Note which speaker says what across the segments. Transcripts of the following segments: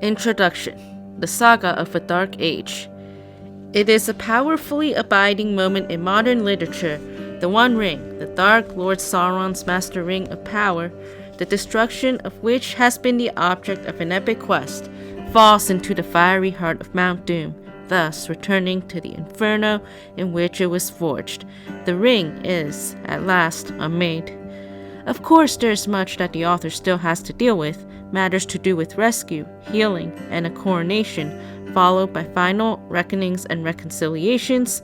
Speaker 1: Introduction: The Saga of a Dark Age. It is a powerfully abiding moment in modern literature. The One Ring, the Dark Lord Sauron's master ring of power, the destruction of which has been the object of an epic quest, falls into the fiery heart of Mount Doom, thus returning to the inferno in which it was forged. The ring is, at last, unmade. Of course, there is much that the author still has to deal with, matters to do with rescue, healing, and a coronation, followed by final reckonings and reconciliations,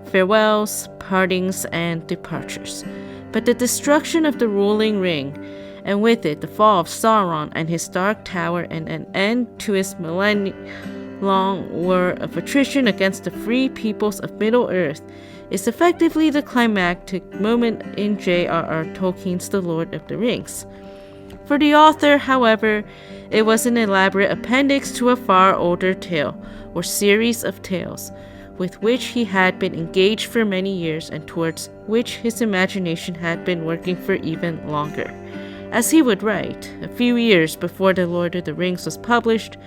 Speaker 1: farewells, partings, and departures. But the destruction of the ruling ring, and with it the fall of Sauron and his dark tower, and an end to his millennia-long war of attrition against the free peoples of Middle-earth, is effectively the climactic moment in JRR Tolkien's The Lord of the Rings. For the author, however, it was an elaborate appendix to a far older tale, or series of tales, with which he had been engaged for many years and towards which his imagination had been working for even longer. As he would write, a few years before The Lord of the Rings was published,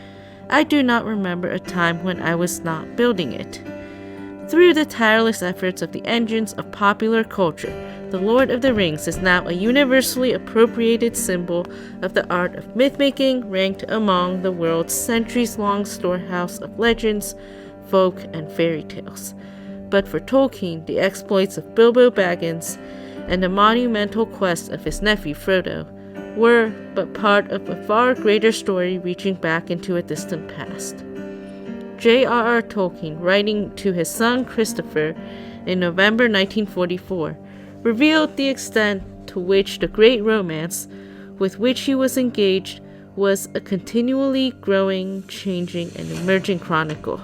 Speaker 1: I do not remember a time when I was not building it. Through the tireless efforts of the engines of popular culture, The Lord of the Rings is now a universally appropriated symbol of the art of myth-making, ranked among the world's centuries-long storehouse of legends, folk, and fairy tales. But for Tolkien, the exploits of Bilbo Baggins and the monumental quest of his nephew Frodo were but part of a far greater story reaching back into a distant past. JRR Tolkien, writing to his son Christopher in November 1944, revealed the extent to which the great romance with which he was engaged was a continually growing, changing, and emerging chronicle.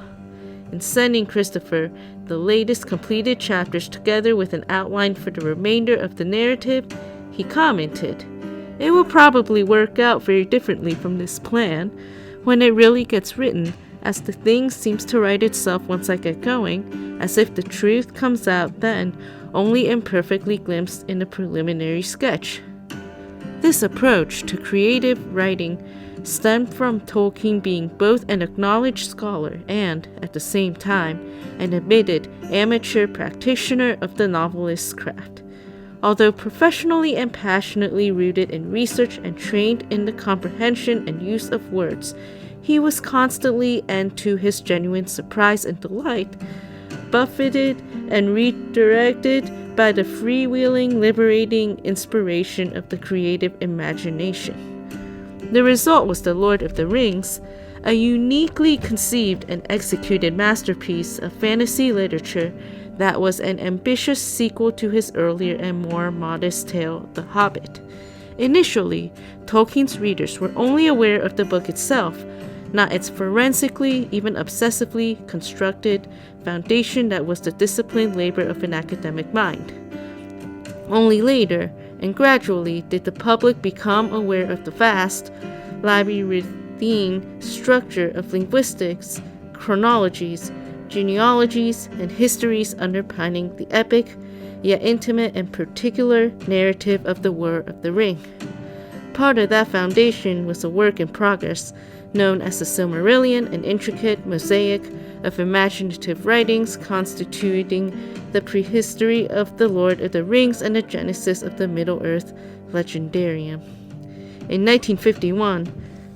Speaker 1: In sending Christopher the latest completed chapters together with an outline for the remainder of the narrative, he commented, "It will probably work out very differently from this plan when it really gets written, as the thing seems to write itself once I get going, as if the truth comes out then, only imperfectly glimpsed in a preliminary sketch." This approach to creative writing stemmed from Tolkien being both an acknowledged scholar and, at the same time, an admitted amateur practitioner of the novelist's craft. Although professionally and passionately rooted in research and trained in the comprehension and use of words, he was constantly, and to his genuine surprise and delight, buffeted and redirected by the freewheeling, liberating inspiration of the creative imagination. The result was The Lord of the Rings, a uniquely conceived and executed masterpiece of fantasy literature that was an ambitious sequel to his earlier and more modest tale, The Hobbit. Initially, Tolkien's readers were only aware of the book itself, not its forensically, even obsessively constructed foundation that was the disciplined labor of an academic mind. Only later, and gradually, did the public become aware of the vast, labyrinthine structure of linguistics, chronologies, genealogies, and histories underpinning the epic, yet intimate and particular narrative of the War of the Ring. Part of that foundation was a work in progress known as the Silmarillion, an intricate mosaic of imaginative writings constituting the prehistory of The Lord of the Rings and the genesis of the Middle-earth legendarium. In 1951,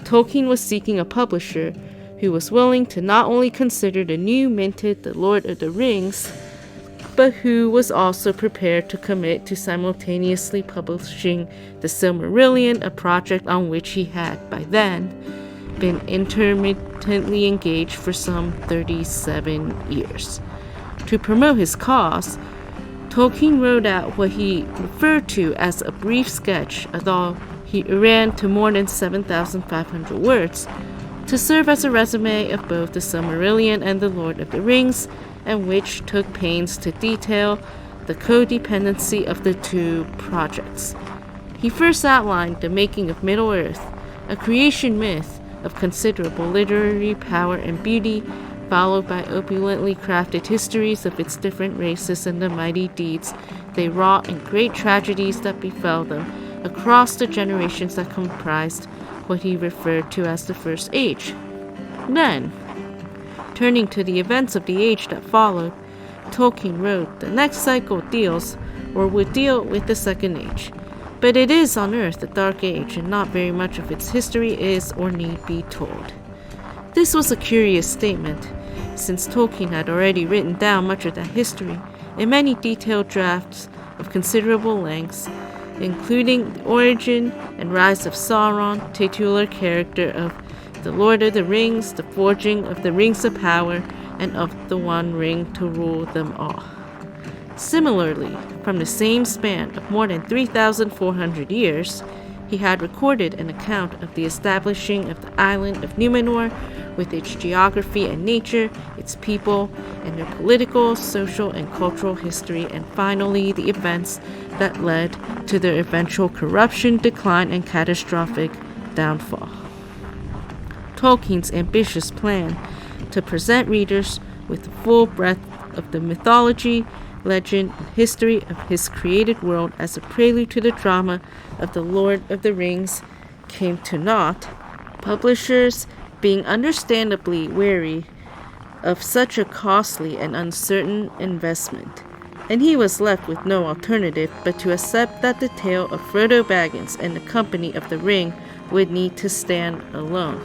Speaker 1: Tolkien was seeking a publisher who was willing to not only consider the new minted The Lord of the Rings, but who was also prepared to commit to simultaneously publishing the Silmarillion, a project on which he had, by then, been intermittently engaged for some 37 years. To promote his cause, Tolkien wrote out what he referred to as a brief sketch, although he ran to more than 7,500 words, to serve as a resume of both the Silmarillion and The Lord of the Rings, and which took pains to detail the codependency of the two projects. He first outlined the making of Middle-earth, a creation myth of considerable literary power and beauty, followed by opulently crafted histories of its different races and the mighty deeds they wrought and great tragedies that befell them across the generations that comprised what he referred to as the First Age. Then, turning to the events of the age that followed, Tolkien wrote the next cycle would deal with the Second Age. But it is on Earth a dark age, and not very much of its history is or need be told. This was a curious statement, since Tolkien had already written down much of that history in many detailed drafts of considerable lengths, including the origin and rise of Sauron, titular character of The Lord of the Rings, the forging of the Rings of Power, and of the One Ring to rule them all. Similarly, from the same span of more than 3,400 years, he had recorded an account of the establishing of the island of Númenór with its geography and nature, its people, and their political, social, and cultural history, and finally the events that led to their eventual corruption, decline, and catastrophic downfall. Tolkien's ambitious plan to present readers with the full breadth of the mythology, legend, and history of his created world as a prelude to the drama of The Lord of the Rings came to naught, publishers being understandably wary of such a costly and uncertain investment, and he was left with no alternative but to accept that the tale of Frodo Baggins and the Company of the Ring would need to stand alone.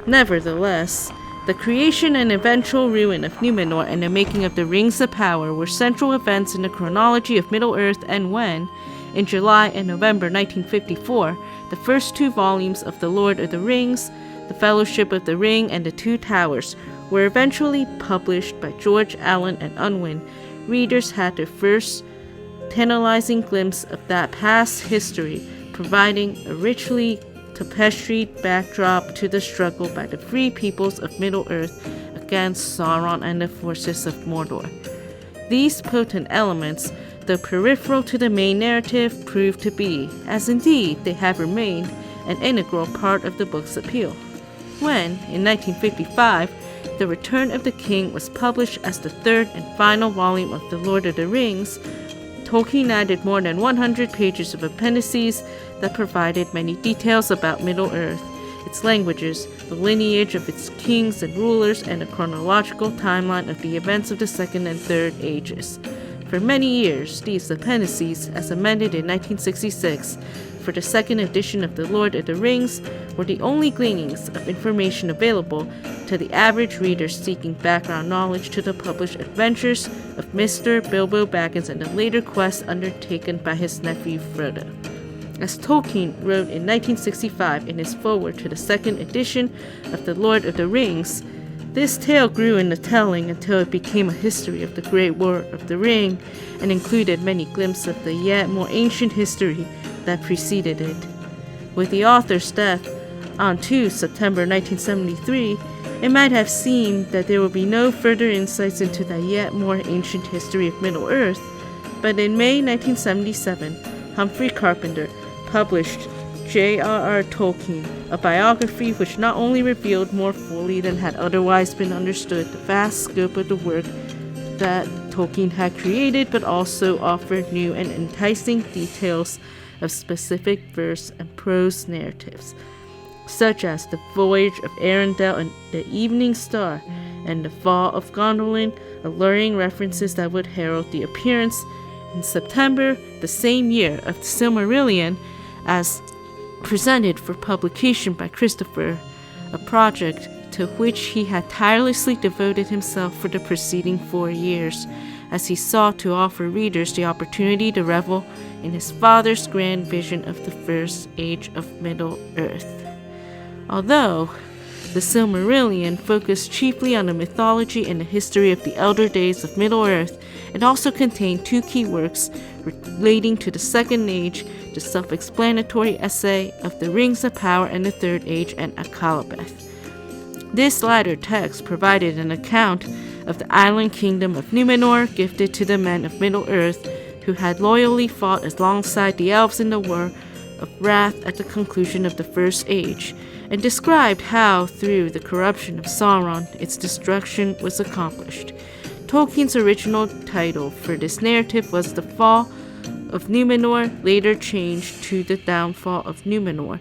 Speaker 1: Nevertheless, the creation and eventual ruin of Númenór and the making of the Rings of Power were central events in the chronology of Middle-earth, and when, in July and November 1954, the first two volumes of The Lord of the Rings, The Fellowship of the Ring, and The Two Towers were eventually published by George Allen and Unwin, readers had their first tantalizing glimpse of that past history, providing a richly tapestried backdrop to the struggle by the free peoples of Middle-earth against Sauron and the forces of Mordor. These potent elements, though peripheral to the main narrative, proved to be, as indeed they have remained, an integral part of the book's appeal. When, in 1955, The Return of the King was published as the third and final volume of The Lord of the Rings, Tolkien added more than 100 pages of appendices that provided many details about Middle-earth, its languages, the lineage of its kings and rulers, and a chronological timeline of the events of the Second and Third Ages. For many years, these appendices, as amended in 1966 for the second edition of The Lord of the Rings, were the only gleanings of information available to the average reader seeking background knowledge to the published adventures of Mr. Bilbo Baggins and the later quest undertaken by his nephew Frodo. As Tolkien wrote in 1965 in his foreword to the second edition of The Lord of the Rings, this tale grew in the telling until it became a history of the Great War of the Ring and included many glimpses of the yet more ancient history that preceded it. With the author's death on 2 September 1973, it might have seemed that there would be no further insights into the yet more ancient history of Middle-earth, but in May 1977, Humphrey Carpenter published JRR Tolkien, a biography which not only revealed more fully than had otherwise been understood the vast scope of the work that Tolkien had created, but also offered new and enticing details of specific verse and prose narratives, such as the voyage of Arendelle and the Evening Star, and the fall of Gondolin, alluring references that would herald the appearance in September the same year of the Silmarillion as presented for publication by Christopher, a project to which he had tirelessly devoted himself for the preceding 4 years, as he sought to offer readers the opportunity to revel in his father's grand vision of the first age of Middle-earth. Although the Silmarillion focused chiefly on the mythology and the history of the elder days of Middle-earth, it also contained 2 key works relating to the Second Age, the self-explanatory essay of the Rings of Power and the Third Age, and Akallabeth. This latter text provided an account of the island kingdom of Númenór gifted to the men of Middle-earth who had loyally fought alongside the elves in the War of Wrath at the conclusion of the First Age, and described how, through the corruption of Sauron, its destruction was accomplished. Tolkien's original title for this narrative was The Fall of Númenór, later changed to The Downfall of Númenór.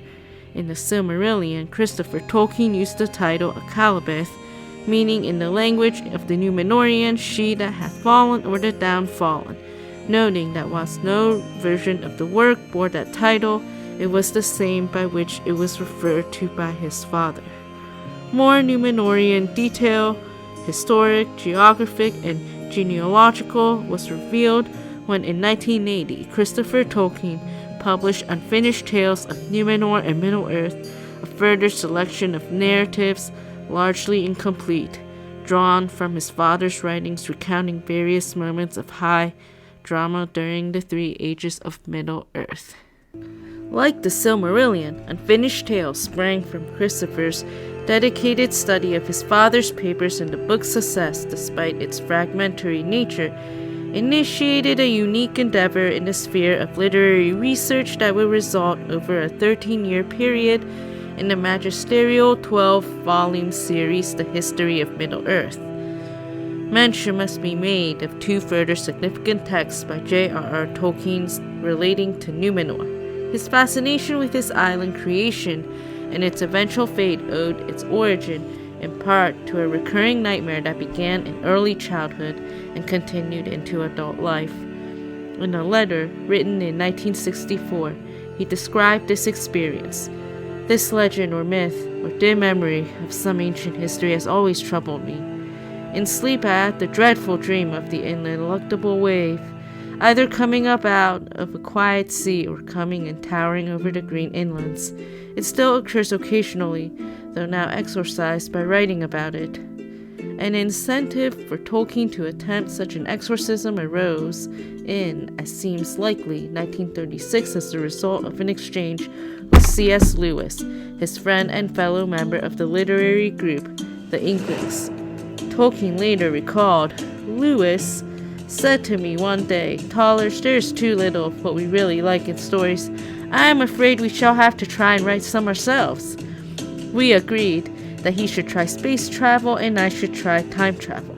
Speaker 1: In the Silmarillion, Christopher Tolkien used the title Akalabeth, meaning in the language of the Númenórean, she that hath fallen or the downfallen, noting that whilst no version of the work bore that title, it was the same by which it was referred to by his father. More Númenórean detail, historic, geographic, and genealogical, was revealed when in 1980 Christopher Tolkien published Unfinished Tales of Númenór and Middle-earth, a further selection of narratives, largely incomplete, drawn from his father's writings recounting various moments of high drama during the 3 ages of Middle-earth. Like the Silmarillion, Unfinished Tales sprang from Christopher's dedicated study of his father's papers, and the book's success, despite its fragmentary nature, initiated a unique endeavor in the sphere of literary research that would result over a 13-year period in the magisterial 12-volume series, The History of Middle-earth. Mention must be made of 2 further significant texts by JRR Tolkien relating to Númenór. His fascination with his island creation and its eventual fate owed its origin in part to a recurring nightmare that began in early childhood and continued into adult life. In a letter written in 1964, he described this experience. This legend or myth or dim memory of some ancient history has always troubled me. In sleep I had the dreadful dream of the ineluctable wave, either coming up out of a quiet sea or coming and towering over the green inlands. It still occurs occasionally, though now exorcised by writing about it. An incentive for Tolkien to attempt such an exorcism arose in, as seems likely, 1936 as the result of an exchange with C.S. Lewis, his friend and fellow member of the literary group, the Inklings. Tolkien later recalled, "Lewis said to me one day, 'Tollers, there's too little of what we really like in stories. I am afraid we shall have to try and write some ourselves.' We agreed that he should try space travel and I should try time travel.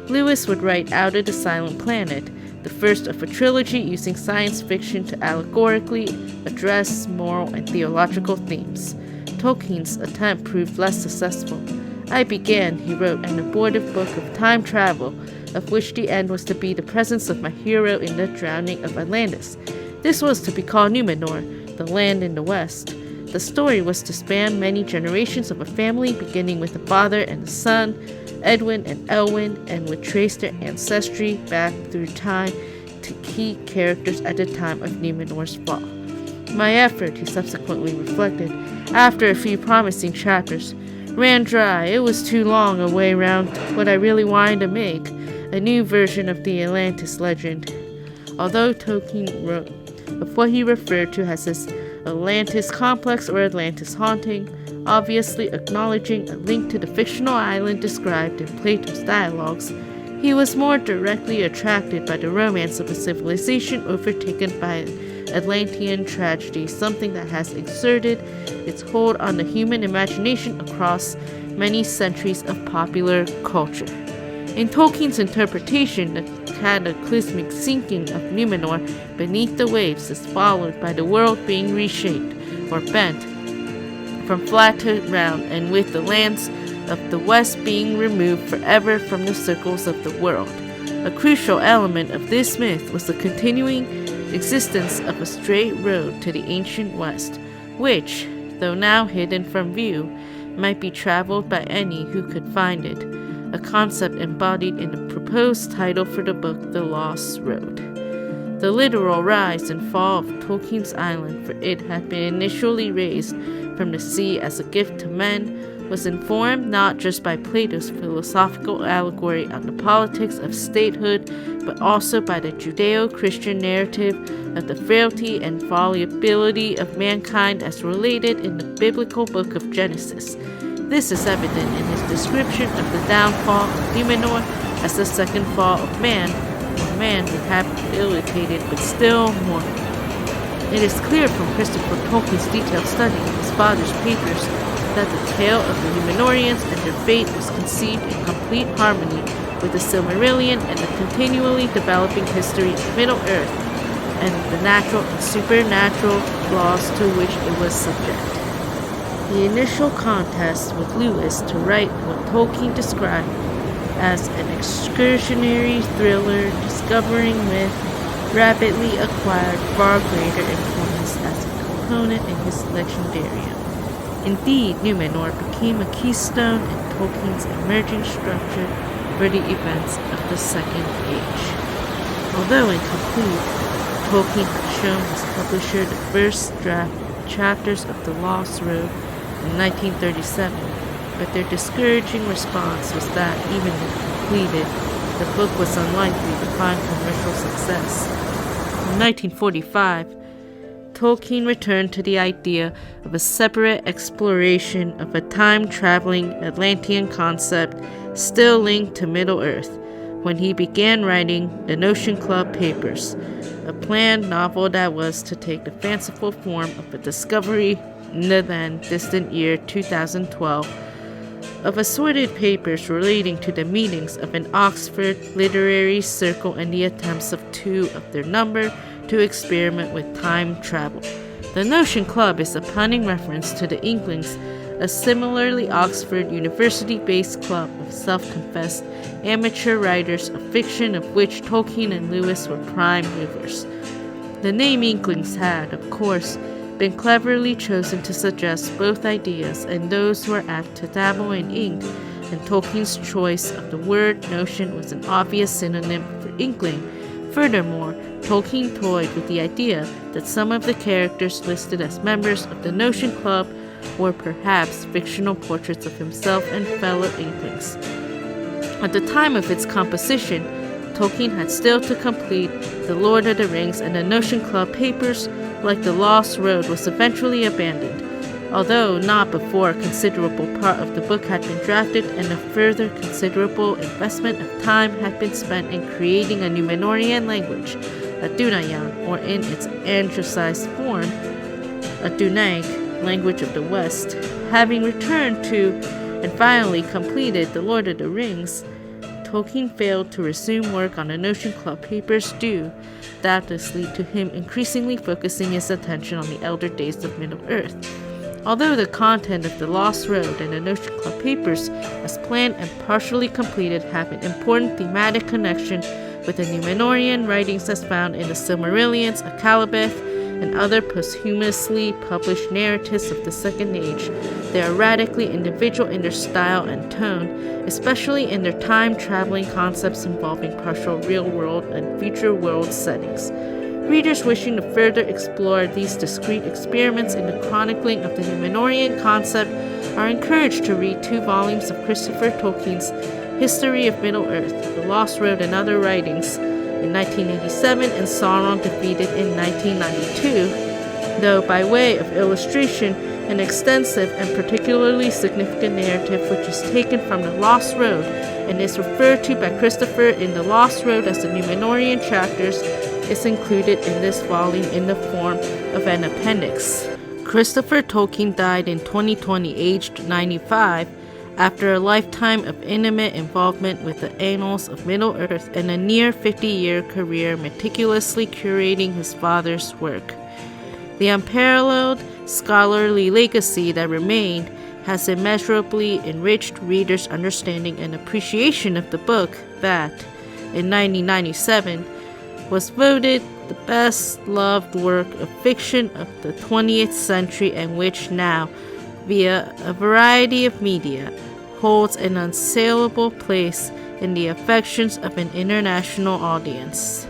Speaker 1: Lewis would write Out of the Silent Planet, the first of a trilogy using science fiction to allegorically address moral and theological themes. Tolkien's attempt proved less successful. I began, he wrote, an abortive book of time travel, of which the end was to be the presence of my hero in the drowning of Atlantis. This was to be called Númenór, the land in the west. The story was to span many generations of a family, beginning with the father and the son, Edwin and Elwyn, and would trace their ancestry back through time to key characters at the time of Númenór's fall. My effort, he subsequently reflected, after a few promising chapters, ran dry. It was too long a way round what I really wanted to make, a new version of the Atlantis legend. Although Tolkien wrote of what he referred to as his Atlantis complex or Atlantis haunting, obviously acknowledging a link to the fictional island described in Plato's dialogues, he was more directly attracted by the romance of a civilization overtaken by an Atlantean tragedy, something that has exerted its hold on the human imagination across many centuries of popular culture. In Tolkien's interpretation, the cataclysmic sinking of Númenór beneath the waves is followed by the world being reshaped or bent from flat to round, and with the lands of the west being removed forever from the circles of the world. A crucial element of this myth was the continuing existence of a straight road to the ancient west, which, though now hidden from view, might be traveled by any who could find it, a concept embodied in the proposed title for the book, The Lost Road. The literal rise and fall of Tolkien's island, for it had been initially raised from the sea as a gift to men, was informed not just by Plato's philosophical allegory on the politics of statehood, but also by the Judeo-Christian narrative of the frailty and fallibility of mankind as related in the biblical book of Genesis. This is evident in his description of the downfall of Númenór as the second fall of man, or man rehabilitated but still mortal. It is clear from Christopher Tolkien's detailed study of his father's papers that the tale of the Númenóreans and their fate was conceived in complete harmony with the Silmarillion and the continually developing history of Middle-earth and the natural and supernatural laws to which it was subject. The initial contest with Lewis to write what Tolkien described as an excursionary thriller discovering myth rapidly acquired far greater influence as a component in his legendarium. Indeed, Númenór became a keystone in Tolkien's emerging structure for the events of the Second Age. Although incomplete, Tolkien had shown his publisher the first draft chapters of The Lost Road in 1937, but their discouraging response was that, even if completed, the book was unlikely to find commercial success. In 1945, Tolkien returned to the idea of a separate exploration of a time-traveling Atlantean concept still linked to Middle-earth when he began writing the Notion Club Papers, a planned novel that was to take the fanciful form of a discovery in the then distant year 2012 of assorted papers relating to the meetings of an Oxford literary circle and the attempts of two of their number to experiment with time travel. The Notion Club is a punning reference to the Inklings, a similarly Oxford University-based club of self-confessed amateur writers of fiction of which Tolkien and Lewis were prime movers. The name Inklings had, of course, been cleverly chosen to suggest both ideas and those who are apt to dabble in ink, and Tolkien's choice of the word notion was an obvious synonym for inkling. Furthermore, Tolkien toyed with the idea that some of the characters listed as members of the Notion Club were perhaps fictional portraits of himself and fellow Inklings. At the time of its composition, Tolkien had still to complete The Lord of the Rings, and the Notion Club Papers, like The Lost Road, was eventually abandoned, although not before a considerable part of the book had been drafted and a further considerable investment of time had been spent in creating a Númenórean language, a Dunayan, or in its anglicized form, a Dunang, language of the West. Having returned to and finally completed The Lord of the Rings, Tolkien failed to resume work on the Notion Club Papers due, doubtlessly, to him increasingly focusing his attention on the elder days of Middle-earth. Although the content of The Lost Road and the Notion Club Papers, as planned and partially completed, have an important thematic connection with the Númenórean writings as found in the Silmarillions, Akallabeth, and other posthumously published narratives of the Second Age, they are radically individual in their style and tone, especially in their time-traveling concepts involving partial real-world and future-world settings. Readers wishing to further explore these discrete experiments in the chronicling of the Númenórean concept are encouraged to read 2 volumes of Christopher Tolkien's History of Middle-earth, The Lost Road and Other Writings, in 1987 and Sauron Defeated in 1992, though by way of illustration, an extensive and particularly significant narrative which is taken from The Lost Road and is referred to by Christopher in The Lost Road as the Númenórean chapters is included in this volume in the form of an appendix. Christopher Tolkien died in 2020, aged 95, after a lifetime of intimate involvement with the annals of Middle-earth and a near 50-year career meticulously curating his father's work. The unparalleled scholarly legacy that remained has immeasurably enriched readers' understanding and appreciation of the book that, in 1997, was voted the best-loved work of fiction of the 20th century and which now, via a variety of media, holds an unassailable place in the affections of an international audience.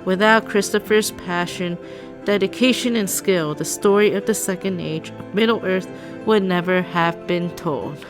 Speaker 1: Without Christopher's passion, dedication, and skill, the story of the Second Age of Middle-earth would never have been told.